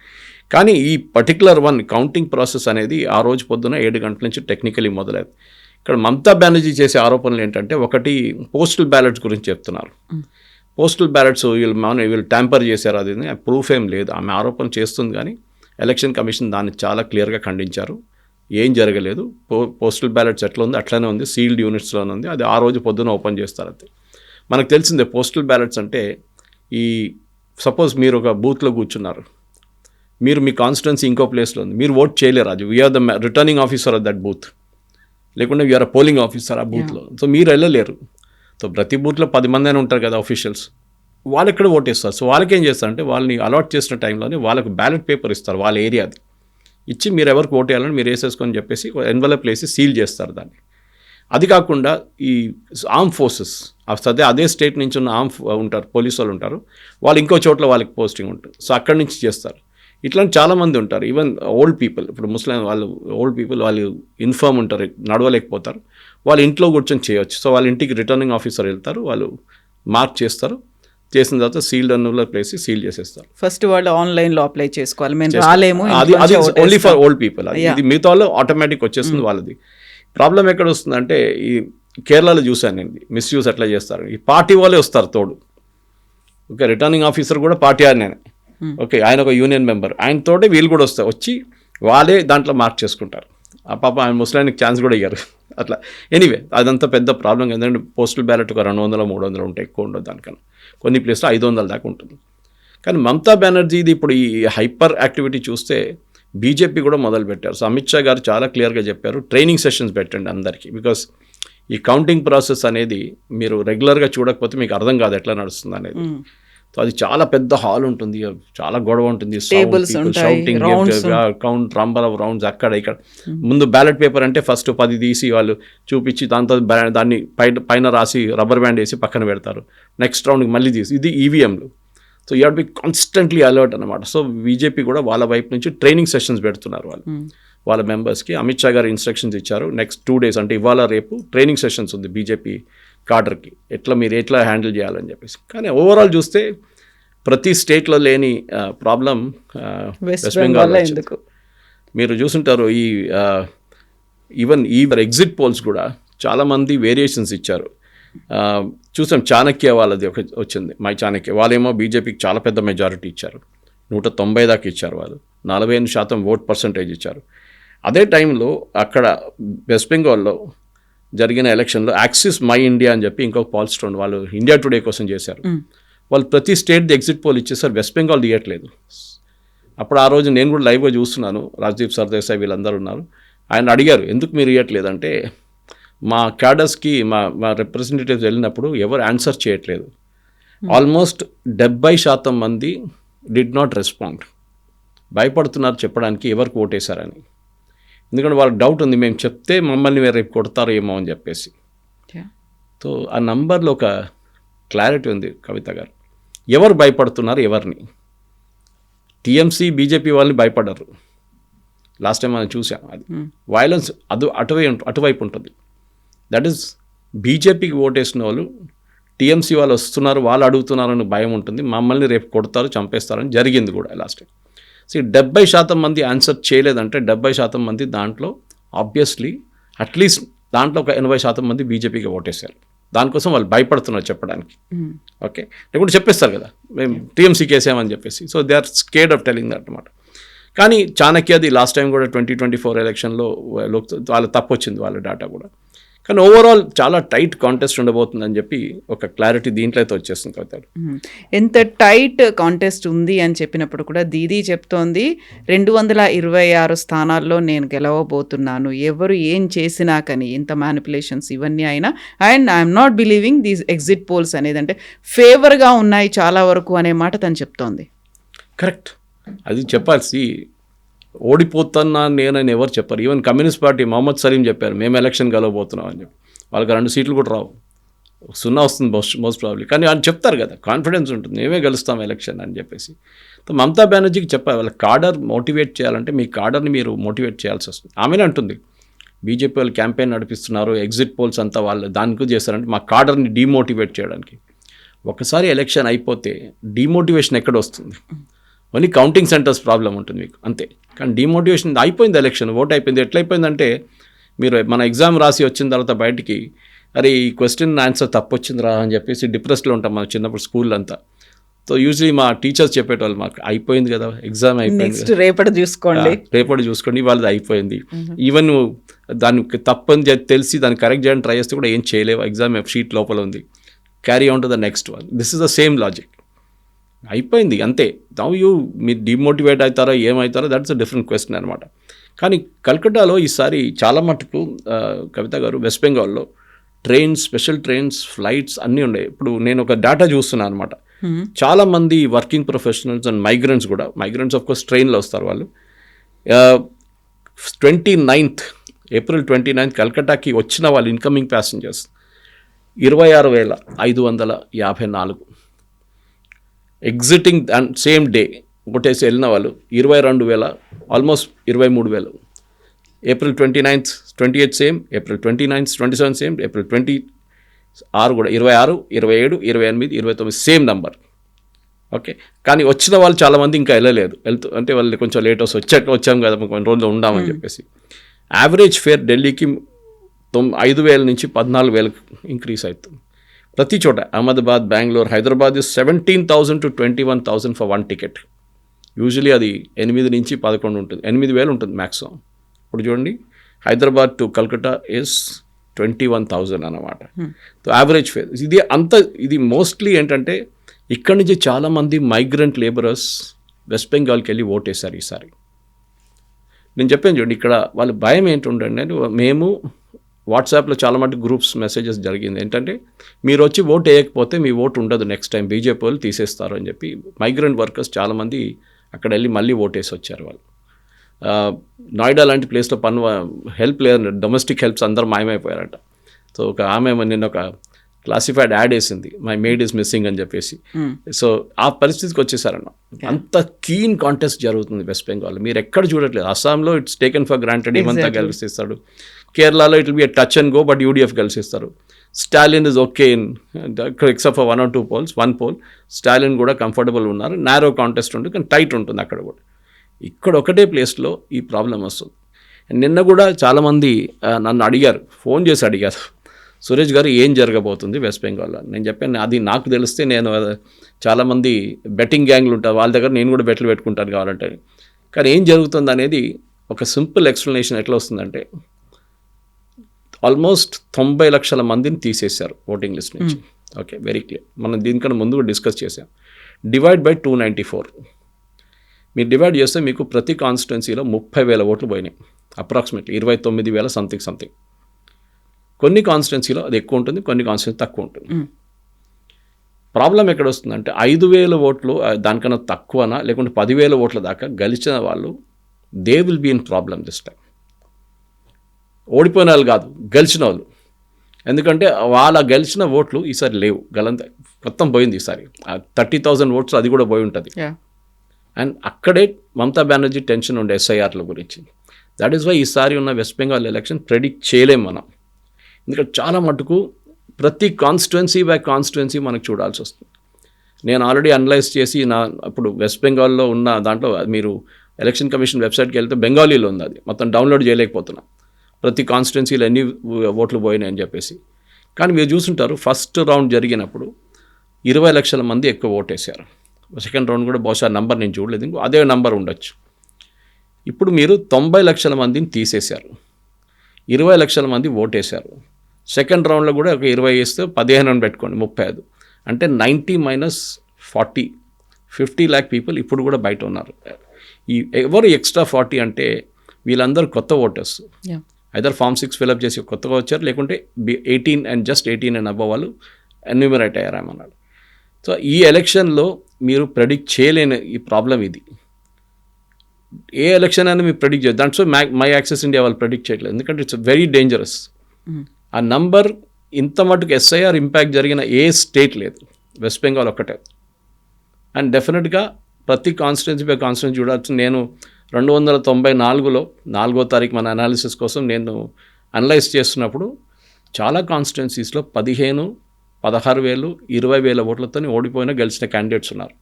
కానీ ఈ పర్టికులర్ కౌంటింగ్ ప్రాసెస్ అనేది ఆ రోజు పొద్దున 7 గంటల నుంచి టెక్నికలీ మొదలైంది. ఇక్కడ మమతా బెనర్జీ చేసే ఆరోపణలు ఏంటంటే, ఒకటి పోస్టల్ బ్యాలెట్స్ గురించి చెప్తున్నారు. పోస్టల్ బ్యాలెట్స్ వీళ్ళు ట్యాంపర్ చేశారు, అది ప్రూఫ్ ఏం లేదు. ఆమె ఆరోపణ చేస్తుంది కానీ ఎలక్షన్ కమిషన్ దాన్ని చాలా క్లియర్గా ఖండించారు, ఏం జరగలేదు. పోస్టల్ బ్యాలెట్స్ ఎట్లా ఉంది అట్లనే ఉంది, సీల్డ్ యూనిట్స్లోనే ఉంది, అది ఆ రోజు పొద్దున ఓపెన్ చేస్తారు. అంతే మనకు తెలిసిందే. పోస్టల్ బ్యాలెట్స్ అంటే ఈ సపోజ్ మీరు ఒక బూత్లో కూర్చున్నారు, మీరు మీ కాన్స్టిట్యున్సీ ఇంకో ప్లేస్లో ఉంది, మీరు ఓట్ చేయలేరు, అది we're the returning officer of that booth, లేకుంటే వీఆర్ అ పోలింగ్ ఆఫీసర్ ఆ బూత్లో. సో మీరు వెళ్ళలేరు. సో ప్రతి బూత్లో 10 మంది అయినా ఉంటారు కదా ఆఫీషియల్స్, వాళ్ళు ఎక్కడ ఓటేస్తారు. సో వాళ్ళకి ఏం చేస్తారంటే వాళ్ళని అలాట్ చేసిన టైంలోనే వాళ్ళకు బ్యాలెట్ పేపర్ ఇస్తారు వాళ్ళ ఏరియాది. ఇచ్చి మీరు ఎవరికి ఓటు వేయాలని మీరు వేసేసుకొని చెప్పేసి ఎన్వలప్ వేసి సీల్ చేస్తారు దాన్ని. అది కాకుండా ఈ ఆర్మ్ ఫోర్సెస్ అదే స్టేట్ నుంచి ఉన్న ఉంటారు, పోలీసు వాళ్ళు ఉంటారు, వాళ్ళు ఇంకో చోట్ల వాళ్ళకి పోస్టింగ్ ఉంటుంది. సో అక్కడి నుంచి చేస్తారు. ఇట్లాంటి చాలామంది ఉంటారు. ఈవెన్ ఓల్డ్ పీపుల్, ఇప్పుడు ముస్లిం వాళ్ళు ఓల్డ్ పీపుల్ వాళ్ళు ఇన్ఫర్మ్ ఉంటారు, నడవలేకపోతారు, వాళ్ళు ఇంట్లో కూర్చొని చేయొచ్చు. సో వాళ్ళ ఇంటికి రిటర్నింగ్ ఆఫీసర్ వెళ్తారు, వాళ్ళు మార్క్ చేస్తారు, చేసిన తర్వాత సీల్డ్ అన్నులో ప్లేసి సీల్ చేసేస్తారు. ఫస్ట్ వాళ్ళు ఆన్లైన్లో అప్లై చేసుకోవాలి, మేము రాలేము, అది ఓన్లీ ఫర్ ఓల్డ్ పీపుల్. ఇది మిగతా వాళ్ళు ఆటోమేటిక్ వచ్చేస్తుంది వాళ్ళది. ప్రాబ్లం ఎక్కడ వస్తుందంటే ఈ కేరళలో చూశాను నేను మిస్యూజ్ ఎట్లా చేస్తారు. ఈ పార్టీ వాళ్ళే వస్తారు తోడు. ఓకే, రిటర్నింగ్ ఆఫీసర్ కూడా పార్టీ ఆయనే, ఓకే, ఆయన ఒక యూనియన్ మెంబర్, ఆయనతోటే వీళ్ళు కూడా వస్తారు, వచ్చి వాళ్ళే దాంట్లో మార్క్ చేసుకుంటారు. ఆ పాప ఆయన ముస్లింకి ఛాన్స్ కూడా ఇయ్యారు అట్లా. ఎనీవే అదంతా పెద్ద ప్రాబ్లం. ఎందుకంటే పోస్టల్ బ్యాలెట్ ఒక 200-300 ఉంటాయి, ఎక్కువ ఉండదు దానికన్నా. కొన్ని ప్లేస్లో 500 దాకా ఉంటుంది. కానీ మమతా బెనర్జీది ఇప్పుడు ఈ హైపర్ యాక్టివిటీ చూస్తే బీజేపీ కూడా మొదలుపెట్టారు. సో అమిత్ షా గారు చాలా క్లియర్గా చెప్పారు, ట్రైనింగ్ సెషన్స్ పెట్టండి అందరికీ. బికాస్ ఈ కౌంటింగ్ ప్రాసెస్ అనేది మీరు రెగ్యులర్గా చూడకపోతే మీకు అర్థం కాదు ఎట్లా నడుస్తుంది అనేది. సో అది చాలా పెద్ద హాల్ ఉంటుంది, చాలా గొడవ ఉంటుంది, shouting, count, number of rounds అక్కడ ఇక్కడ. ముందు బ్యాలెట్ పేపర్ అంటే ఫస్ట్ 10 తీసి వాళ్ళు చూపించి దాంతో దాన్ని పైన రాసి రబ్బర్ బ్యాండ్ వేసి పక్కన పెడతారు. నెక్స్ట్ రౌండ్కి మళ్ళీ తీసి, ఇది ఈవీఎంలు. So you have B constantly alert అనమాట. సో బీజేపీ కూడా వాళ్ళ వైపు నుంచి ట్రైనింగ్ సెషన్స్ పెడుతున్నారు వాళ్ళ మెంబర్స్కి. అమిత్ షా గారు ఇన్స్ట్రక్షన్స్ ఇచ్చారు, నెక్స్ట్ 2 days అంటే ఇవాళ రేపు ట్రైనింగ్ సెషన్స్ ఉంది బీజేపీ కాడర్కి, మీరు ఎట్లా హ్యాండిల్ చేయాలని చెప్పేసి. కానీ ఓవరాల్ చూస్తే ప్రతి స్టేట్లో లేని ప్రాబ్లం వెస్ట్ బెంగాల్. మీరు చూసుంటారు ఈవెన్ ఈ ఎగ్జిట్ పోల్స్ కూడా చాలామంది వేరియేషన్స్ ఇచ్చారు. చూసాం, చాణక్య వాళ్ళది వచ్చింది, మై చాణక్య వాళ్ళేమో బీజేపీకి చాలా పెద్ద మెజారిటీ ఇచ్చారు, 190 దాకా ఇచ్చారు. వాళ్ళు 48% ఓట్ పర్సంటేజ్ ఇచ్చారు. అదే టైంలో అక్కడ వెస్ట్ బెంగాల్లో జరిగిన ఎలక్షన్లో యాక్సిస్ మై ఇండియా అని చెప్పి ఇంకొక పాల్స్టోన్ వాళ్ళు ఇండియా టుడే కోసం చేశారు. వాళ్ళు ప్రతి స్టేట్ది ఎగ్జిట్ పోల్ ఇచ్చేసారు, వెస్ట్ బెంగాల్ తీయట్లేదు. అప్పుడు ఆ రోజు నేను కూడా లైవ్గా చూస్తున్నాను, రాజ్దీప్ సర్దేశాయ్ వీళ్ళందరూ ఉన్నారు. ఆయన అడిగారు, ఎందుకు మీరు ఇవ్వట్లేదంటే మా క్యాడర్స్కి మా రిప్రజెంటేటివ్స్ వెళ్ళినప్పుడు ఎవరు ఆన్సర్ చేయట్లేదు. ఆల్మోస్ట్ 70% మంది డిడ్ నాట్ రెస్పాండ్, భయపడుతున్నారు చెప్పడానికి ఎవరికి ఓటేశారని. ఎందుకంటే వాళ్ళకి డౌట్ ఉంది, మేము చెప్తే మమ్మల్ని రేపు కొడతారు ఏమో అని చెప్పేసి. సో ఆ నంబర్లో ఒక క్లారిటీ ఉంది కవిత గారు, ఎవరు భయపడుతున్నారు ఎవరిని. టీఎంసీ బీజేపీ వాళ్ళని భయపడరు, లాస్ట్ టైం మనం చూసాం. అది వైలెన్స్ అటువైపు ఉంటుంది. దట్ ఈస్ బీజేపీకి ఓటేసిన వాళ్ళు టీఎంసీ వాళ్ళు వస్తున్నారు, వాళ్ళు అడుగుతున్నారని భయం ఉంటుంది, మమ్మల్ని రేపు కొడతారు చంపేస్తారని జరిగింది కూడా లాస్ట్ టైం. సో 70% మంది ఆన్సర్ చేయలేదంటే 70% మంది దాంట్లో ఆబ్వియస్లీ అట్లీస్ట్ దాంట్లో ఒక 80% మంది బీజేపీకి ఓటేశారు. దానికోసం వాళ్ళు భయపడుతున్నారు చెప్పడానికి. ఓకే, లేకుంటే చెప్పేస్తారు కదా మేము టీఎంసీకి వేసామని చెప్పేసి. So they are scared of telling that అనమాట. కానీ చాణక్యది లాస్ట్ టైం కూడా 2024 ఎలక్షన్లో వాళ్ళ తప్పు వచ్చింది, వాళ్ళ డేటా కూడా. కానీ ఓవరాల్ చాలా టైట్ కాంటెస్ట్ ఉండబోతుందని చెప్పి ఒక క్లారిటీ దీంట్లో అయితే వచ్చేస్తుంది కదా. ఎంత టైట్ కాంటెస్ట్ ఉంది అని చెప్పినప్పుడు కూడా దీదీ చెప్తోంది 226 స్థానాల్లో నేను గెలవబోతున్నాను, ఎవరు ఏం చేసినా కానీ, ఇంత మ్యానిపులేషన్స్ ఇవన్నీ అయినా. And I'm not believing these exit polls అనేది, అంటే ఫేవర్గా ఉన్నాయి చాలా వరకు అనే మాట తను చెప్తోంది. కరెక్ట్, అది చెప్పాల్సి. ఓడిపోతున్నా నేనని ఎవరు చెప్పారు. Even communist party Mohammed Salim చెప్పారు, మేము ఎలక్షన్ గెలవబోతున్నాం అని చెప్పి. వాళ్ళకి 2 సీట్లు కూడా రావు, 0 వస్తుంది మోస్ట్ ప్రాబ్లీ. కానీ వాళ్ళు చెప్తారు కదా, కాన్ఫిడెన్స్ ఉంటుంది, మేమే గెలుస్తాం ఎలక్షన్ అని చెప్పేసి. మమతా బెనర్జీకి చెప్పారు, వాళ్ళ కాడర్ మోటివేట్ చేయాలంటే మీ కాడర్ని మీరు మోటివేట్ చేయాల్సి వస్తుంది. ఆమెనే అంటుంది, బీజేపీ వాళ్ళు క్యాంపెయిన్ నడిపిస్తున్నారు, ఎగ్జిట్ పోల్స్ అంతా వాళ్ళు దానికి చేస్తారంటే మా కాడర్ని డీమోటివేట్ చేయడానికి. ఒకసారి ఎలక్షన్ అయిపోతే డీమోటివేషన్ ఎక్కడ వస్తుంది? ఓన్లీ కౌంటింగ్ సెంటర్స్ ప్రాబ్లం ఉంటుంది మీకు, అంతే. కానీ డిమోటివేషన్ అయిపోయింది, ఎలక్షన్ ఓట్ అయిపోయింది. ఎట్లయిపోయిందంటే మీరు మన ఎగ్జామ్ రాసి వచ్చిన తర్వాత బయటికి అరే ఈ క్వశ్చన్ ఆన్సర్ తప్పు వచ్చిందిరా అని చెప్పేసి డిప్రెస్డ్లో ఉంటాం మన చిన్నప్పుడు స్కూల్ అంతా. సో యూజువలీ మా టీచర్స్ చెప్పేటోళ్ళు, మాకు అయిపోయింది కదా ఎగ్జామ్ అయిపోయింది, రేపటి చూసుకోండి వాళ్ళది అయిపోయింది. ఈవెన్ దానికి తప్పని తెలిసి దాన్ని కరెక్ట్ చేయడానికి ట్రై చేస్తే కూడా ఏం చేయలేవు, ఎగ్జామ్ షీట్ లోపల ఉంది, carry on to the next one. This is the same logic. అయిపోయింది అంతే. మీరు డిమోటివేట్ అవుతారో ఏమవుతారో దట్స్ అ డిఫరెంట్ క్వశ్చన్ అనమాట. కానీ కల్కట్టాలో ఈసారి చాలా మటుకు కవిత గారు వెస్ట్ బెంగాల్లో ట్రైన్స్, స్పెషల్ ట్రైన్స్, ఫ్లైట్స్ అన్నీ ఉన్నాయి. ఇప్పుడు నేను ఒక డేటా చూస్తున్నాను అనమాట. చాలామంది వర్కింగ్ ప్రొఫెషనల్స్ అండ్ మైగ్రెంట్స్ కూడా, మైగ్రెంట్స్ ఆఫ్ కోర్స్ ట్రైన్లో వస్తారు వాళ్ళు, ఏప్రిల్ 29 కల్కటాకి వచ్చిన వాళ్ళు incoming passengers 26,554. Exiting same day ఒకటేసి వెళ్ళిన వాళ్ళు 22,000, almost 23,000. April 28 same, April 27 same, April 26 కూడా 26, 27, 28, 29 సేమ్ నంబర్. ఓకే, కానీ వచ్చిన వాళ్ళు చాలామంది ఇంకా వెళ్ళలేదు. అంటే వాళ్ళు కొంచెం లేట్ వచ్చాం కదా కొన్ని రోజులు ఉండామని చెప్పేసి. యావరేజ్ ఫేర్ ఢిల్లీకి 5,000 నుంచి 14,000 ఇంక్రీజ్ అవుతుంది. ప్రతి చోట Ahmedabad, Bengaluru, Hyderabad 17,000 to 21,000 for one ticket. Usually అది 8 నుంచి 11 ఉంటుంది, 8,000 ఉంటుంది మ్యాక్సిమం. ఇప్పుడు చూడండి, హైదరాబాద్ టు కల్కటా ఇస్ 21,000 అన్నమాట. సో యావరేజ్ ఫేర్ ఇది మోస్ట్లీ ఏంటంటే ఇక్కడి నుంచి చాలామంది మైగ్రెంట్ లేబరర్స్ వెస్ట్ బెంగాల్కి వెళ్ళి ఓటేశారు ఈసారి. నేను చెప్పాను చూడండి, ఇక్కడ వాళ్ళ భయం ఏంటుండండి అంటే, మేము వాట్సాప్లో చాలా మటుకు గ్రూప్స్ మెసేజెస్ జరిగింది ఏంటంటే, మీరు వచ్చి ఓటు వేయకపోతే మీ ఓటు ఉండదు, నెక్స్ట్ టైం బీజేపీ వాళ్ళు తీసేస్తారు అని చెప్పి మైగ్రెంట్ వర్కర్స్ చాలామంది అక్కడ వెళ్ళి మళ్ళీ ఓటేసి వచ్చారు వాళ్ళు. నోయిడా లాంటి ప్లేస్లో హెల్ప్ లేదండి, డొమెస్టిక్ హెల్ప్స్ అందరూ మాయమైపోయారట. సో ఒక ఆమె నిన్న ఒక క్లాసిఫైడ్ యాడ్ వేసింది, మై మేడ్ ఈస్ మిస్సింగ్ అని చెప్పేసి. సో ఆ పరిస్థితికి వచ్చేసారన్న. అంత కీన్ కాంటెస్ట్ జరుగుతుంది వెస్ట్ బెంగాల్. మీరు ఎక్కడ చూడట్లేదు. అస్సాంలో ఇట్స్ టేకెన్ ఫర్ గ్రాంటెడ్, ఇవంతా గెలిపిస్తాడు. కేరళలో it will be touch and go, but UDF గెలిపిస్తారు. Stalin is okay in except for 1 or 2 polls, 1 poll Stalin కూడా కంఫర్టబుల్ ఉన్నారు. నారో కాంటెస్ట్ ఉంటుంది, కానీ టైట్ ఉంటుంది అక్కడ కూడా. ఇక్కడ ఒకటే ప్లేస్లో ఈ ప్రాబ్లం వస్తుంది. నిన్న కూడా చాలామంది నన్ను అడిగారు, ఫోన్ చేసి అడిగారు, సురేష్ గారు ఏం జరగబోతుంది వెస్ట్ బెంగాల్లో. నేను చెప్పాను, అది నాకు తెలిస్తే నేను చాలామంది బెట్టింగ్ గ్యాంగ్లు ఉంటారు, వాళ్ళ దగ్గర నేను కూడా బెట్లు పెట్టుకుంటాను కావాలంటే. కానీ ఏం జరుగుతుంది అనేది ఒక సింపుల్ ఎక్స్ప్లెనేషన్ ఎట్లా వస్తుందంటే, ఆల్మోస్ట్ 90 లక్షల మందిని తీసేశారు ఓటింగ్ లిస్ట్ నుంచి. Okay, very clear. మనం దీనికన్నా ముందు కూడా డిస్కస్ చేసాం. డివైడ్ బై 294 మీరు డివైడ్ చేస్తే మీకు ప్రతి కాన్స్టిట్యున్సీలో 30,000 ఓట్లు పోయినాయి. Approximately 29,000 something. కొన్ని కాన్స్టిట్యున్సీలో అది ఎక్కువ ఉంటుంది, కొన్ని కాన్స్టిట్యున్సీ తక్కువ ఉంటుంది. ప్రాబ్లం ఎక్కడ వస్తుందంటే 5,000 ఓట్లు దానికన్నా తక్కువనా లేకుంటే 10,000 ఓట్ల దాకా గెలిచిన వాళ్ళు they will be in problem this time. ఓడిపోయిన వాళ్ళు కాదు, గెలిచిన వాళ్ళు. ఎందుకంటే వాళ్ళ గెలిచిన ఓట్లు ఈసారి లేవు, మొత్తం పోయింది ఈసారి. 30,000 ఓట్స్ అది కూడా పోయి ఉంటుంది. అండ్ అక్కడే మమతా బెనర్జీ టెన్షన్ ఉండే ఎస్ఐఆర్ల గురించి. దట్ ఈస్ వై ఈసారి ఉన్న వెస్ట్ బెంగాల్ ఎలక్షన్ ప్రెడిక్ట్ చేయలేం మనం. ఎందుకంటే చాలా మటుకు ప్రతి కాన్స్టిట్యున్సీ బై కాన్స్టిట్యున్సీ మనకు చూడాల్సి వస్తుంది. నేను ఆల్రెడీ అనలైజ్ చేసి ఇప్పుడు వెస్ట్ బెంగాల్లో ఉన్న దాంట్లో మీరు ఎలక్షన్ కమిషన్ వెబ్సైట్కి వెళ్తే బెంగాలీలో ఉంది, అది మొత్తం డౌన్లోడ్ చేయలేకపోతున్నా, ప్రతి కాన్స్టిట్యున్సీలో ఎన్ని ఓట్లు పోయినాయి అని చెప్పేసి. కానీ మీరు చూసుంటారు, ఫస్ట్ రౌండ్ జరిగినప్పుడు 20 లక్షల మంది ఎక్కువ ఓటేశారు. సెకండ్ రౌండ్ కూడా బహుశా నంబర్ నేను చూడలేదు, ఇంకో అదే నంబర్ ఉండొచ్చు. ఇప్పుడు మీరు 90 లక్షల మందిని తీసేశారు, 20 లక్షల మంది ఓటేశారు. సెకండ్ రౌండ్లో కూడా ఒక 20 వేస్తే 15 అని పెట్టుకోండి, 35. అంటే 90 - 40, 50 lakh పీపుల్ ఇప్పుడు కూడా బయట ఉన్నారు. ఈ ఎవరు ఎక్స్ట్రా 40 అంటే వీళ్ళందరూ కొత్త ఓటర్స్. ఐదర్ ఫామ్ 6 ఫిల్అప్ చేసి కొత్తగా వచ్చారు, లేకుంటే 18 and just 18 and above వాళ్ళు ఎన్యూమరేట్ అయ్యారమన్నాడు. సో ఈ ఎలక్షన్లో మీరు ప్రెడిక్ట్ చేయలేని ఈ ప్రాబ్లం ఇది. ఏ ఎలక్షన్ అయినా మీరు ప్రెడిక్ట్ చేయదు. దాంట్లో మై యాక్సెస్ ఇండియా వాళ్ళు ప్రెడిక్ట్ చేయట్లేదు, ఎందుకంటే ఇట్స్ వెరీ డేంజరస్. ఆ నంబర్ ఇంత మటుకు ఎస్ఐఆర్ ఇంపాక్ట్ జరిగిన ఏ స్టేట్ లేదు, వెస్ట్ బెంగాల్ ఒక్కటే. అండ్ డెఫినెట్గా ప్రతి కాన్స్టిట్యున్సీ బై కాన్స్టిట్యున్సీ చూడాల్సి. నేను 294లో 4వ తారీఖు మన అనాలిసిస్ కోసం నేను అనలైజ్ చేస్తున్నప్పుడు చాలా కాన్స్టిట్యున్సీస్లో 15,000, 16,000, 20,000 ఓట్లతో ఓడిపోయిన గెలిచిన క్యాండిడేట్స్ ఉన్నారు.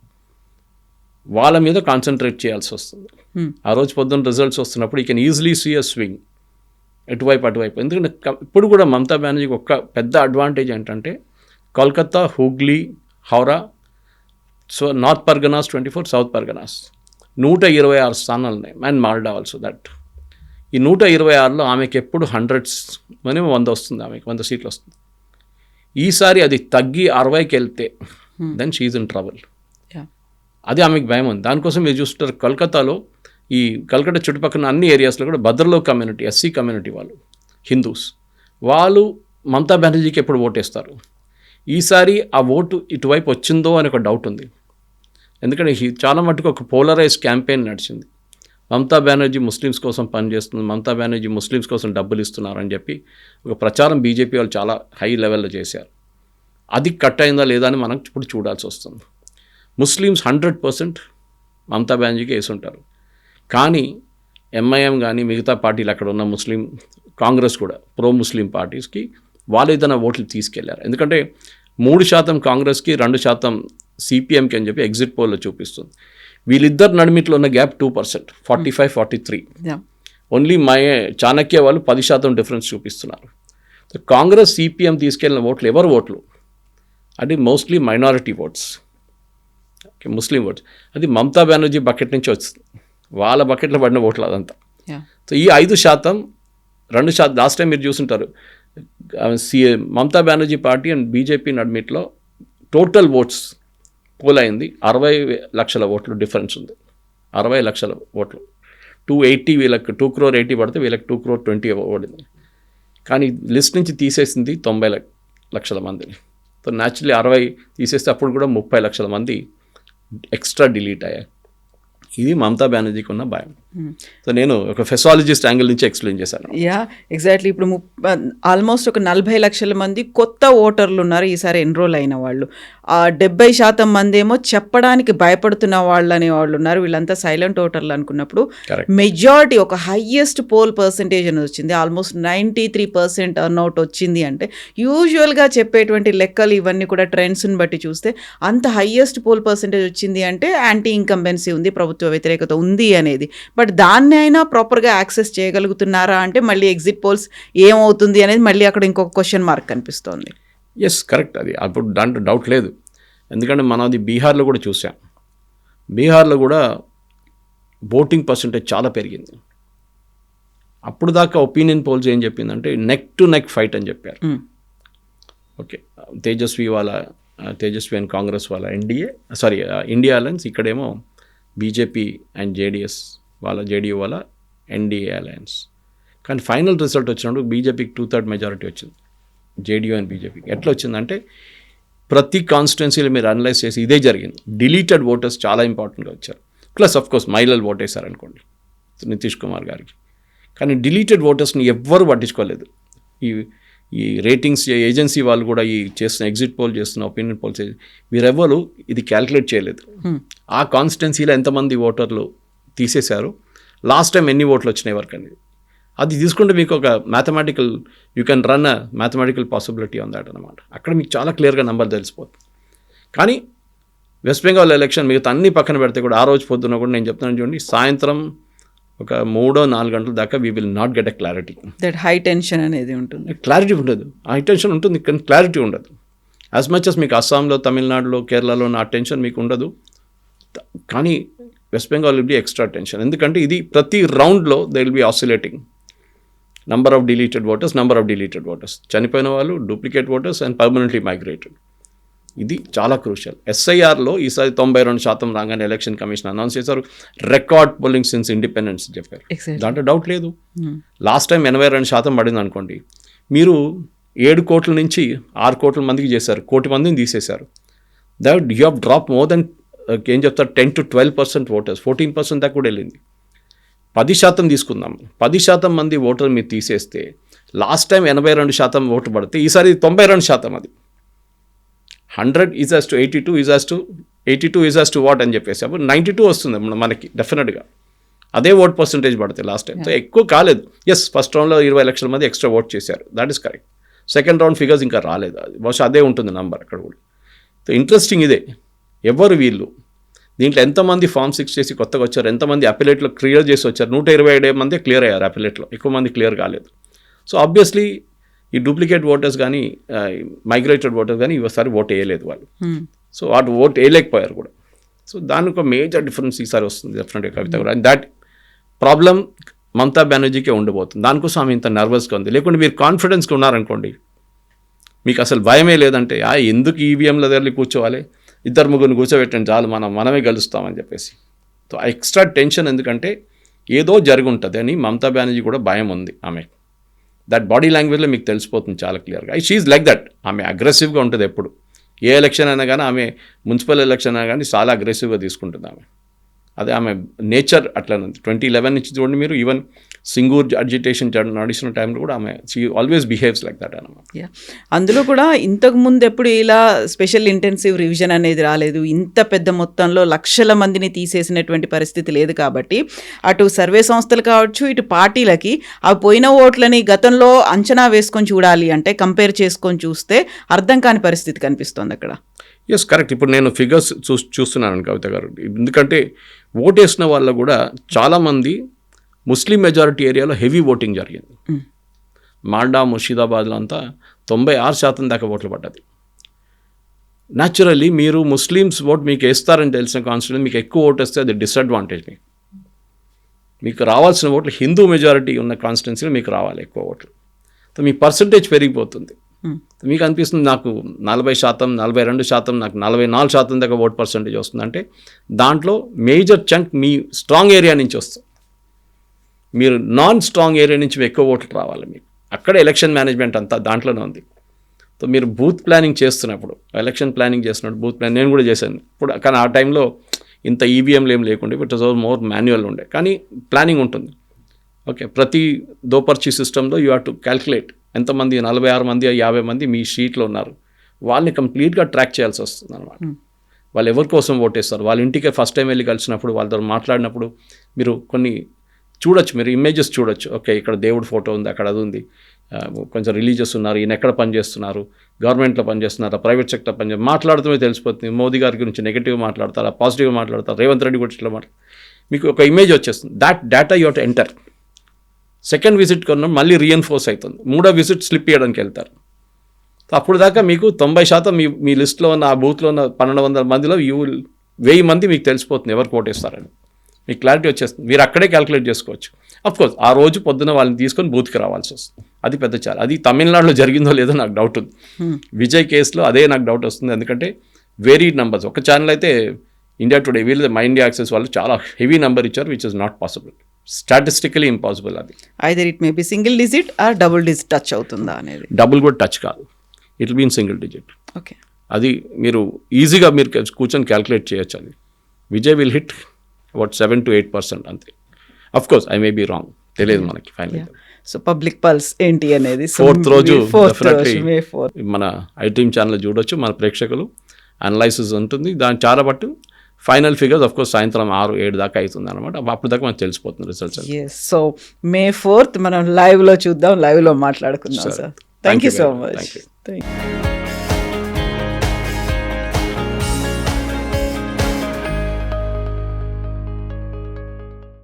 వాళ్ళ మీద కాన్సన్ట్రేట్ చేయాల్సి వస్తుంది. ఆ రోజు పొద్దున్న రిజల్ట్స్ వస్తున్నప్పుడు you can easily see a swing అటువైపు. ఎందుకంటే ఇప్పుడు కూడా మమతా బెనర్జీకి ఒక పెద్ద అడ్వాంటేజ్ ఏంటంటే Kolkata, Hooghly, Howrah, so north Parganas 24, south Parganas 126 స్థానాలు ఉన్నాయి. And Malda also that. ఈ 126లో ఆమెకి ఎప్పుడు 100s మినిమం 100 వస్తుంది, ఆమెకి 100 సీట్లు వస్తుంది. ఈసారి అది తగ్గి 60కి వెళ్తే then she is in trouble. అది ఆమెకి భయం ఉంది. దానికోసం మీరు చూస్తుంటారు కలకత్తాలో, ఈ కలకత్తా చుట్టుపక్కల అన్ని ఏరియాస్లో కూడా భద్రలో కమ్యూనిటీ, ఎస్సీ కమ్యూనిటీ వాళ్ళు, హిందూస్, వాళ్ళు మమతా బెనర్జీకి ఎప్పుడు ఓటేస్తారు. ఈసారి ఆ ఓటు ఇటువైపు వచ్చిందో అని ఒక డౌట్ ఉంది. ఎందుకంటే చాలా మటుకు ఒక పోలరైజ్ క్యాంపెయిన్ నడిచింది. మమతా బెనర్జీ ముస్లిమ్స్ కోసం పనిచేస్తుంది, మమతా బెనర్జీ ముస్లిమ్స్ కోసం డబ్బులు ఇస్తున్నారు అని చెప్పి ఒక ప్రచారం బీజేపీ వాళ్ళు చాలా హై లెవెల్లో చేశారు. అది కట్ అయిందా లేదా అని మనం ఇప్పుడు చూడాల్సి వస్తుంది. ముస్లిమ్స్ 100% మమతా బెనర్జీకి వేసి ఉంటారు. కానీ ఎంఐఎం కానీ మిగతా పార్టీలు అక్కడ ఉన్న ముస్లిం కాంగ్రెస్ కూడా ప్రో ముస్లిం పార్టీస్కి వాళ్ళు ఏదైనా ఓట్లు తీసుకెళ్లారు. ఎందుకంటే 3% కాంగ్రెస్కి 2% సిపిఎంకి అని చెప్పి ఎగ్జిట్ పోల్లో చూపిస్తుంది. వీళ్ళిద్దరు నడిమిట్లో ఉన్న గ్యాప్ 2%, 45-43. ఓన్లీ చాణక్య వాళ్ళు 10% డిఫరెన్స్ చూపిస్తున్నారు. కాంగ్రెస్ సిపిఎం తీసుకెళ్ళిన ఓట్లు ఎవరు ఓట్లు? అది mostly minority votes, Muslim votes. అది మమతా బెనర్జీ బకెట్ నుంచి వస్తుంది, వాళ్ళ బకెట్లో పడిన ఓట్లు అదంతా. సో ఈ 5%, 2% లాస్ట్ టైం మీరు చూసుంటారు Mamata Banerjee party and BJP నడిమిట్లో టోటల్ ఓట్స్ పోల్ అయింది 60 లక్షల ఓట్లు డిఫరెన్స్ ఉంది. 60 లక్షల ఓట్లు, 280 వీళ్ళకి 2,80,00,000 పడితే వీళ్ళకి 2,20,00,000 ఓడింది. కానీ లిస్ట్ నుంచి తీసేసింది 90 లక్షల మందిని. సో న్యాచురలీ 60 తీసేస్తే అప్పుడు కూడా 30 లక్షల మంది ఎక్స్ట్రా డిలీట్ అయ్యాయి. ఇది మమతా బెనర్జీకి ఉన్న భయం. సో నేను ఒక ఫెసాలజిస్ట్ యాంగిల్ నుంచి ఎక్స్ప్లెయిన్ చేశాను. ఎగ్జాక్ట్లీ. ఇప్పుడు ఆల్మోస్ట్ ఒక 40 లక్షల మంది కొత్త ఓటర్లు ఉన్నారు ఈసారి ఎన్రోల్ అయిన వాళ్ళు. 70% మంది ఏమో చెప్పడానికి భయపడుతున్న వాళ్ళు అనే వాళ్ళు ఉన్నారు. వీళ్ళంతా సైలెంట్ ఓటర్లు అనుకున్నప్పుడు మెజారిటీ ఒక హైయెస్ట్ పోల్ పర్సంటేజ్ అని వచ్చింది. ఆల్మోస్ట్ 93% టర్న్అవుట్ వచ్చింది. అంటే యూజువల్గా చెప్పేటువంటి లెక్కలు ఇవన్నీ కూడా ట్రెండ్స్ని బట్టి చూస్తే అంత హైయెస్ట్ పోల్ పర్సంటేజ్ వచ్చింది అంటే యాంటీ ఇన్కంబెన్సీ ఉంది, ప్రభుత్వ వ్యతిరేకత ఉంది అనేది. బట్ దాన్ని అయినా ప్రాపర్గా యాక్సెస్ చేయగలుగుతున్నారా అంటే మళ్ళీ ఎగ్జిట్ పోల్స్ ఏమవుతుంది అనేది మళ్ళీ అక్కడ ఇంకొక క్వశ్చన్ మార్క్ కనిపిస్తోంది. Yes, correct. అది అప్పుడు దాంట్లో డౌట్ లేదు. ఎందుకంటే మనం అది బీహార్లో కూడా చూసాం. బీహార్లో కూడా ఓటింగ్ పర్సంటేజ్ చాలా పెరిగింది. అప్పుడు దాకా ఒపీనియన్ పోల్స్ ఏం చెప్పిందంటే నెక్ టు నెక్ ఫైట్ అని చెప్పారు. ఓకే, తేజస్వి అండ్ కాంగ్రెస్ వాళ్ళ ఇండియా అలయన్స్, ఇక్కడేమో బీజేపీ అండ్ జేడీయూ వాళ్ళ ఎన్డీఏ అలయన్స్. కానీ ఫైనల్ రిజల్ట్ వచ్చినప్పుడు బీజేపీకి 2/3 మెజారిటీ వచ్చింది, జేడీయూ అండ్ బీజేపీకి. ఎట్లా వచ్చిందంటే ప్రతి కాన్స్టిట్యున్సీలో మీరు అనలైజ్ చేసి ఇదే జరిగింది. డిలీటెడ్ ఓటర్స్ చాలా ఇంపార్టెంట్గా వచ్చారు. ప్లస్ ఆఫ్ కోర్స్ మహిళలు ఓటేశారనుకోండి నితీష్ కుమార్ గారికి. కానీ డిలీటెడ్ ఓటర్స్ని ఎవ్వరు పట్టించుకోలేదు. ఈ రేటింగ్స్ ఏజెన్సీ వాళ్ళు కూడా ఈ చేస్తున్న ఎగ్జిట్ పోల్ చేస్తున్న ఒపీనియన్ పోల్స్ వీరెవ్వరు ఇది క్యాల్కులేట్ చేయలేదు. ఆ కాన్స్టిట్యున్సీలో ఎంతమంది ఓటర్లు తీసేశారు, లాస్ట్ టైం ఎన్ని ఓట్లు వచ్చినాయి వరకు అనేది. అది తీసుకుంటే మీకు ఒక mathematical you can run a mathematical possibility on that అనమాట. అక్కడ మీకు చాలా క్లియర్గా నెంబర్ తెలిసిపోతుంది. కానీ వెస్ట్ బెంగాల్ ఎలక్షన్ మిగతా అన్ని పక్కన పెడితే కూడా ఆ రోజు పొద్దున్న కూడా నేను చెప్తున్నాను చూడండి, సాయంత్రం ఒక 3-4 గంటల దాకా we will not get a clarity. That high tension అనేది ఉంటుంది. క్లారిటీ ఉండదు, హై టెన్షన్ ఉంటుంది కానీ క్లారిటీ ఉండదు. యాజ్ మచ్ అస్ మీకు అస్సాంలో, తమిళనాడులో, కేరళలో నా టెన్షన్ మీకు ఉండదు. కానీ west Bengal will be extra tension. ఎందుకంటే ఇది ప్రతి రౌండ్లో they will be oscillating number of deleted voters, చనిపోయిన వాళ్ళు, duplicate voters and permanently migrated. ఇది చాలా క్రూషియల్. ఎస్ఐఆర్లో ఈసారి 92% రాగానే ఎలక్షన్ కమిషన్ అనౌన్స్ చేశారు. రికార్డ్ పోలింగ్ సిన్స్ ఇండిపెండెన్స్ చెప్పారు. దాంట్లో డౌట్ లేదు. లాస్ట్ టైం 82% పడింది అనుకోండి, మీరు 7 కోట్ల నుంచి 6 కోట్ల మందికి చేశారు, 1 కోటి మందిని తీసేశారు. That you have drop more than ఏం చెప్తారు 10-12% ఓటర్స్, 14% దాకా కూడా వెళ్ళింది. 10% తీసుకుందాం, 10% మంది ఓటర్లు మీరు తీసేస్తే లాస్ట్ టైం 82% ఓటు పడితే ఈసారి 92%. అది 100 is to 82 is to what అని చెప్పేసి అప్పుడు 92 వస్తుంది మనకి డెఫినెట్గా. అదే ఓట్ పర్సంటేజ్ పడితే లాస్ట్ టైం. సో ఎక్కువ కాలేదు. ఎస్, ఫస్ట్ రౌండ్లో 20 లక్షల మంది ఎక్స్ట్రా ఓట్ చేశారు, that is correct. Second round figures ఇంకా రాలేదు, బహుశా అదే ఉంటుంది నంబర్ అక్కడ కూడా. సో ఇంట్రెస్టింగ్ ఇదే, ఎవరు వీళ్ళు, దీంట్లో ఎంతమంది ఫామ్ 6 చేసి కొత్తగా వచ్చారు, ఎంతమంది అపిలేట్లో క్లియర్ చేసి వచ్చారు. 127 మంది క్లియర్ అయ్యారు అపిలేట్లో, ఎక్కువ మంది క్లియర్ కాలేదు. సో ఆబ్వియస్లీ ఈ డూప్లికేట్ ఓటర్స్ కానీ మైగ్రేటెడ్ ఓటర్స్ కానీ ఈసారి ఓట్ వేయలేదు వాళ్ళు. సో వాటి ఓట్ వేయలేకపోయారు కూడా. సో దానికి ఒక మేజర్ డిఫరెన్స్ ఈసారి వస్తుంది డెఫినెట్గా కవిత కూడా. అండ్ దాట్ ప్రాబ్లం మమతా బెనర్జీకే ఉండబోతుంది. దానికోసం ఆమె ఇంత నర్వస్గా ఉంది. లేకుంటే మీరు కాన్ఫిడెన్స్గా ఉన్నారనుకోండి, మీకు అసలు భయమే లేదంటే ఎందుకు ఈవీఎంల దగ్గర కూర్చోవాలి, 2-3 కూర్చోబెట్టండి చాలు, మనమే గెలుస్తామని చెప్పేసి. సో ఎక్స్ట్రా టెన్షన్, ఎందుకంటే ఏదో జరిగి ఉంటుంది అని మమతా బెనర్జీ కూడా భయం ఉంది ఆమె. దట్ బాడీ లాంగ్వేజ్లో మీకు తెలిసిపోతుంది చాలా క్లియర్గా. She's like that. ఆమె అగ్రెసివ్గా ఉంటుంది ఎప్పుడు. ఏ ఎలక్షన్ అయినా కానీ, ఆమె మున్సిపల్ ఎలక్షన్ అయినా కానీ చాలా అగ్రెసివ్గా తీసుకుంటుంది ఆమె. అదే ఆమె నేచర్ అట్లనే ఉంది. 2011 నుంచి చూడండి మీరు, ఈవెన్ సింగూర్ అజిటేషన్ నడిచిన టైంలో కూడా ఆమె she always behaves like that అనమాట. అందులో కూడా ఇంతకు ముందు ఎప్పుడు ఇలా స్పెషల్ ఇంటెన్సివ్ రివిజన్ అనేది రాలేదు. ఇంత పెద్ద మొత్తంలో లక్షల మందిని తీసేసినటువంటి పరిస్థితి లేదు కాబట్టి అటు సర్వే సంస్థలు కావచ్చు, ఇటు పార్టీలకి ఆ పోయిన ఓట్లని గతంలో అంచనా వేసుకొని చూడాలి అంటే, కంపేర్ చేసుకొని చూస్తే అర్థం కాని పరిస్థితి కనిపిస్తోంది అక్కడ. Yes correct. ఇప్పుడు నేను ఫిగర్స్ చూస్తున్నాను కవిత గారు, ఎందుకంటే ఓటేసిన వాళ్ళ కూడా చాలామంది ముస్లిం మెజారిటీ ఏరియాలో హెవీ ఓటింగ్ జరిగింది. మాల్డా, ముర్షిదాబాద్లో అంతా 96% దాకా ఓట్లు పడ్డది. న్యాచురల్లీ మీరు ముస్లిమ్స్ ఓట్ మీకు వేస్తారని తెలిసిన కాన్స్టిట్యూషన్ మీకు ఎక్కువ ఓటు వస్తే అది డిసడ్వాంటేజ్. మీకు రావాల్సిన ఓట్లు హిందూ మెజారిటీ ఉన్న కాన్స్టిట్యున్సీలో మీకు రావాలి ఎక్కువ ఓట్లు, మీ పర్సంటేజ్ పెరిగిపోతుంది. మీకు అనిపిస్తుంది నాకు 40%, 42%, నాకు 44% దాకా ఓట్ పర్సంటేజ్ వస్తుందంటే దాంట్లో మేజర్ చంక్ మీ స్ట్రాంగ్ ఏరియా నుంచి వస్తుంది. మీరు నాన్ స్ట్రాంగ్ ఏరియా నుంచి ఎక్కువ ఓట్లు రావాలి మీకు. అక్కడ ఎలక్షన్ మేనేజ్మెంట్ అంతా దాంట్లోనే ఉంది. సో మీరు బూత్ ప్లానింగ్ చేస్తున్నప్పుడు, ఎలక్షన్ ప్లానింగ్ చేస్తున్నప్పుడు, బూత్ ప్లాన్ నేను కూడా చేశాను ఇప్పుడు, కానీ ఆ టైంలో ఇంత ఈవీఎంలు ఏం లేకుండే, ఇట్ వాజ్ మోర్ మాన్యువల్ ఉండే, కానీ ప్లానింగ్ ఉంటుంది. ఓకే, ప్రతి దోపర్చి సిస్టంలో యూ హ్యావ్ టు క్యాల్కులేట్ ఎంతమంది 46 మంది 50 మంది మీ షీట్లో ఉన్నారు, వాళ్ళని కంప్లీట్గా ట్రాక్ చేయాల్సి వస్తుంది అనమాట. వాళ్ళు ఎవరి కోసం ఓటేస్తారు, వాళ్ళ ఇంటికే ఫస్ట్ టైం వెళ్ళి కలిసినప్పుడు వాళ్ళతో మాట్లాడినప్పుడు మీరు కొన్ని చూడొచ్చు, మీరు ఇమేజెస్ చూడొచ్చు. ఓకే, ఇక్కడ దేవుడు ఫోటో ఉంది, అక్కడ అది ఉంది, కొంచెం రిలీజియస్ ఉన్నారు, ఈయన ఎక్కడ పనిచేస్తున్నారు, గవర్నమెంట్లో పనిచేస్తున్నారా, ప్రైవేట్ సెక్టర్ మాట్లాడుతూనే తెలిసిపోతుంది. మోదీ గారి గురించి నెగిటివ్గా మాట్లాడతారా, పాజిటివ్గా మాట్లాడతారు, రేవంత్ రెడ్డి గురించి ఇట్లా మీకు ఒక ఇమేజ్ వచ్చేస్తుంది. That data you have to enter. Second visit కొన్న మళ్ళీ రీఎన్ఫోర్స్ అవుతుంది, మూడో విజిట్ స్లిప్ చేయడానికి వెళ్తారు. అప్పుడు దాకా మీకు 90% మీ లిస్ట్లో ఉన్న ఆ బూత్లో ఉన్న 1200 మందిలో 1000 మంది మీకు తెలిసిపోతుంది ఎవరికి ఓటేస్తారని, మీకు క్లారిటీ వచ్చేస్తుంది. మీరు అక్కడే క్యాలిక్యులేట్ చేసుకోవచ్చు. అఫ్కోర్స్ ఆ రోజు పొద్దున వాళ్ళని తీసుకొని బూత్కి రావాల్సి వస్తుంది, అది పెద్ద చాలా. అది తమిళనాడులో జరిగిందో లేదో నాకు డౌట్ ఉంది. విజయ్ కేసులో అదే నాకు డౌట్ వస్తుంది, ఎందుకంటే వెరీ నంబర్స్. ఒక ఛానల్ అయితే ఇండియా టుడే, వీళ్ళు మై ఇండియా యాక్సెస్ వాళ్ళు చాలా హెవీ నెంబర్ ఇచ్చారు, which is not possible, statistically impossible. అది either it may be single digit or double digit touch అవుతుందా అనేది. డబుల్ కూడా టచ్ కాదు, it will be in single digit. Okay, అది మీరు ఈజీగా మీరు కూర్చొని క్యాల్కులేట్ చేయొచ్చు. అది Vijay will hit about 7 to 8% అంతే. Of course I may be wrong, తెలియదు మనకి ఫైనల్. సో పబ్లిక్ పల్స్ ఏంటి అనేది 4th రోజు మన ఐటీఎం ఛానల్ చూడొచ్చు, మన ప్రేక్షకులు అనలైసిస్ ఉంటుంది దాని చాలా బట్టి. ఫైనల్ ఫిగర్స్ అఫ్కోర్స్ సాయంత్రం 6-7 దాకా అవుతుంది అనమాట, అప్పుడు దాకా మనకు తెలిసిపోతుంది రిజల్ట్స్. సో May 4th మనం లైవ్లో చూద్దాం, లైవ్లో మాట్లాడుకుందాం sir. Thank you so much.